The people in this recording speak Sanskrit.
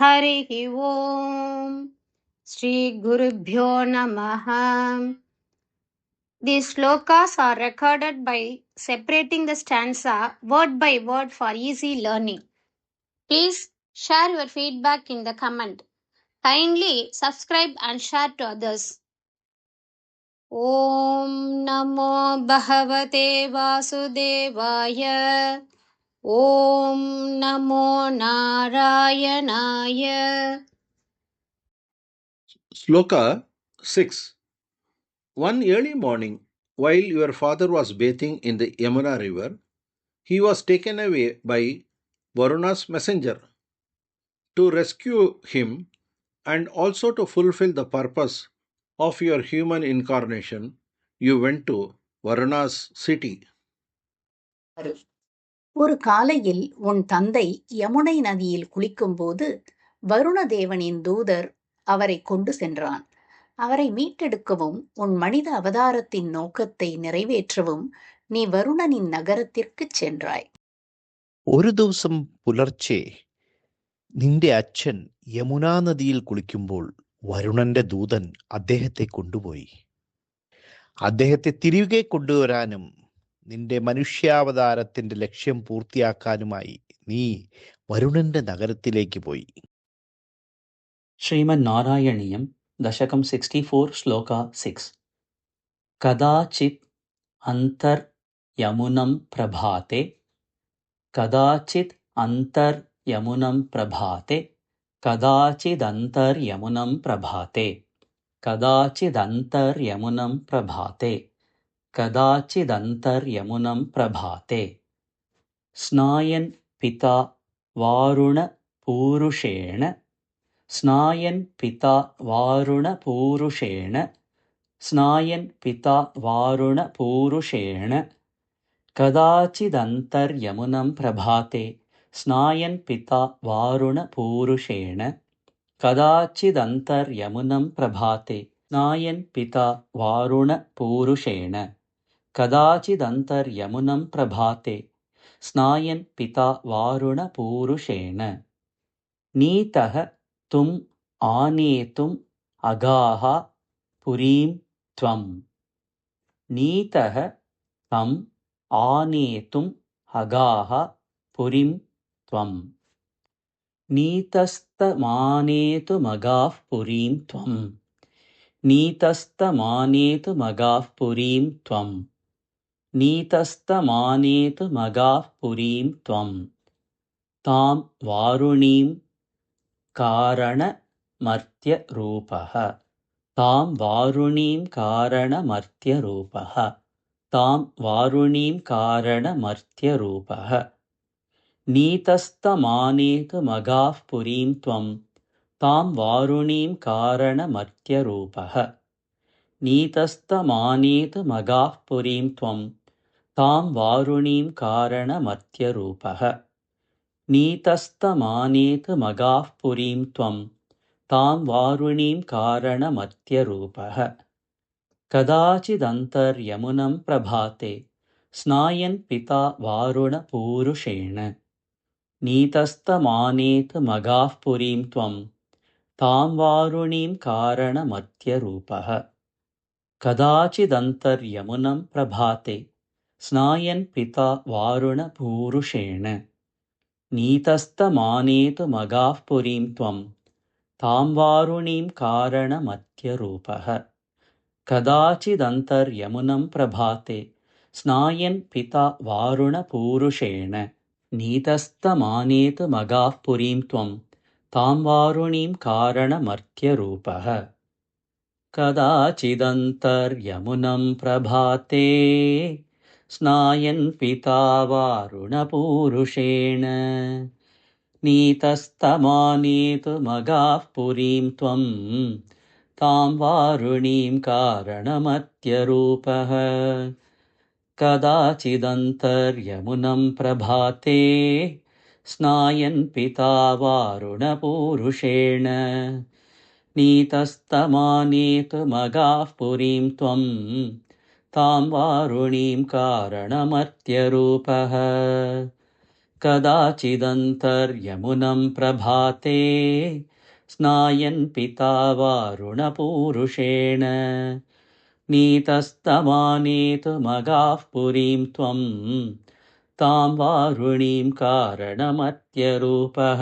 हरिः ओम् श्रीगुरुभ्यो नमः. These slokas are recorded by separating the stanza word by word for easy learning. Please share your feedback in the comment. Kindly subscribe and share to others. ॐ नमो भगवते वासुदेवाय. ॐ नमो नारायणाय. Sloka 6. One early morning, while your father was bathing in the Yamuna river, he was taken away by Varuna's messenger. To rescue him and also to fulfill the purpose of your human incarnation, you went to Varuna's city. ஒரு காலையில் உன் தந்தை யமுனை நதியில் குளிக்கும்போது வருணதேவனின் தூதர் அவரை கொண்டு சென்றான். அவரை மீட்டெடுக்கவும் உன் மனித அவதாரத்தின் நோக்கத்தை நிறைவேற்றவும் நீ வருணனின் நகரத்திற்குச் சென்றாய். ഒരു ദിവസം പുലർച്ചെ നിന്റെ അച്ഛൻ യമുനാ നദിയിൽ കുളിക്കുമ്പോൾ വരുണന്റെ ദൂതൻ അദ്ദേഹത്തെ കൊണ്ടുപോയി. അദ്ദേഹത്തെ തിരികെ കൊണ്ടുവരാനും നിന്റെ മനുഷ്യാവതാരത്തിന്റെ ലക്ഷ്യം പൂർത്തിയാക്കാനുമായി നീ വരുണന്റെ നഗരത്തിലേക്ക് പോയി. श्रीमन्नारायणीयं दशकं 64 श्लोका 6 कदाचित् अन्तर्यमुनं प्रभाते कदाचित् अन्तर्यमुनं प्रभाते कदाचिदन्तर्यमुनं प्रभाते कदाचिदन्तर्यमुनं प्रभाते कदाचिदन्तर्यमुनं प्रभाते स्नायन् पिता वारुणपूरुषेण स्नायन् पिता वारुणपूरुषेण स्नायन् पिता वारुणपूरुषेण कदाचिदन्तर्यमुनं प्रभाते स्नायन् पिता वारुणपूरुषेण कदाचिदन्तर्यमुनं प्रभाते स्नायन् पिता वारुणपूरुषेण कदाचिदन्तर्यमुनं प्रभाते स्नायन् पिता वारुणपूरुषेण नीतः तुम् आनेतुम् अगाः पुरीं त्वम् नीतः तम् आनेतुम् अगाः पुरीं त्वम् नीतस्तमानेतुमगाः पुरीं त्वम् नीतस्तमानेतुमगाः पुरीं त्वम् नीतस्तमानेतुमगाः पुरीं त्वम् तां वारुणीं कारणमर्त्यरूपः तां वारुणीं कारणमर्त्यरूपः तां वारुणीं कारणमर्त्यरूपः नीतस्तमानेतुमगाः पुरीं त्वं तां वारुणीं कारणमर्त्यरूपः नीतस्तमानेतुमगाः पुरीं त्वं तां वारुणीं कारणमर्त्यरूपः नीतस्तमानेतुमगाः पुरीं त्वं तां वारुणीं कारणमर्त्यरूपः कदाचिदन्तर्यमुनं प्रभाते स्नायन् पिता वारुणपूरुषेण नीतस्तमानेतुमगाः पुरीं त्वं तां वारुणीं कारणमर्त्यरूपः कदाचिदन्तर्यमुनं प्रभाते स्नायन् पिता वारुणपूरुषेण नीतस्तमानेतुमगाः पुरीं त्वं तां वारुणीं कारणमर्त्यरूपः कदाचिदन्तर्यमुनं प्रभाते स्नायन् पिता वारुणपूरुषेण नीतस्तमानेतुमगाः पुरीं त्वं तां वारुणीं कारणमर्त्यरूपः कदाचिदन्तर्यमुनं प्रभाते स्नायन् पिता वारुणपूरुषेण नीतस्तमानेतुमगाः पुरीं त्वं तां वारुणीं कारणमर्त्यरूपः कदाचिदन्तर्यमुनं प्रभाते स्नायन् पिता वारुणपूरुषेण नीतस्तमानेतुमगाः पुरीं त्वं तां वारुणीं कारणमर्त्यरूपः कदाचिदन्तर्यमुनं प्रभाते स्नायन् पिता वारुणपूरुषेण नीतस्तमानेतुमगाः पुरीं त्वं तां वारुणीं कारणमत्यरूपः